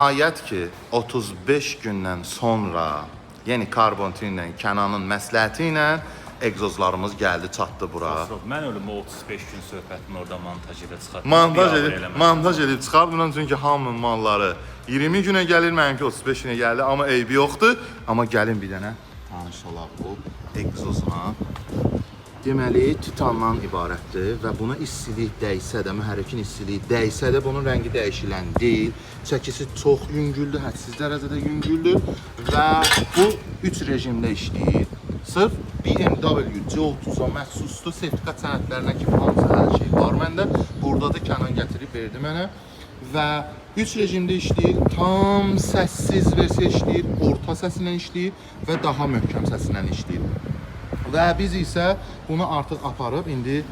Ayət ki, 35 gündən sonra yeni karbon tünlə, Kənanın məsləhəti ilə egzozlarımız gəldi, çatdı bura. Mən ölüm o 35 gün söhbətini orada montaj edib çıxartdım. Montaj edib çıxartmıram çünki hamının malları 20 günə gəlir, mənimki 35 günə gəldi, amma eybi yoxdur. Amma gəlin bir dənə tanış olaq bu egzozla. Deməli, titandan ibarətdir və buna istilik dəysə də, mühərrikin istiliyi dəysə də bunun rəngi dəyişilən deyil. Çəkisi çox yüngüldür, hədsiz dərəcədə yüngüldür və bu 3 rejimdə işləyir. Sırf BMW C30-a məxsusdur, sertifikat sənədlərinə kimi hamısı hər şey var məndə. Burada da Kənan gətirib verdi mənə və 3 rejimdə işləyir, tam səssiz versiya işləyir, orta səsilə işləyir və daha möhkəm səsilə işləyir. Və biz isə bunu artıq aparıb indi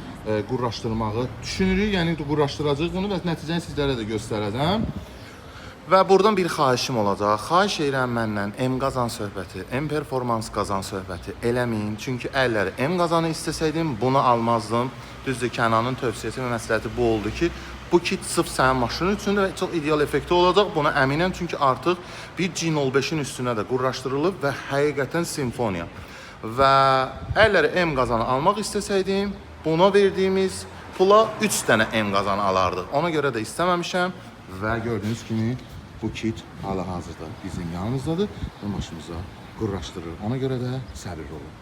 qurraşdırmağı düşünürük. Yəni qurraşdıracağıq bunu və nəticəni sizlərə də göstərəcəm. Və buradan bir xahişim olacaq. Xahiş edirəm məndən M qazan söhbəti, M performans qazan söhbəti eləməyin. Çünki əlləri M qazanı istəsəydim bunu almazdım. Düzdür, Kənanın tövsiyəsi və məsləhəti bu oldu ki, bu kit sırf sənin maşının üçündür və çox ideal effekti olacaq. Buna əminəm çünki artıq bir G05-in üstünə də qurraşdırılıb və həqiqətən simfoniya. Və əlləri M qazanı almaq istəsəydim, buna verdiyimiz pula 3 dənə M qazanı alardıq. Ona görə də istəməmişəm və gördüyünüz kimi bu kit hal-hazırda bizim yanımızdadır və maşınımıza qurraşdırır. Ona görə də səbirli olun.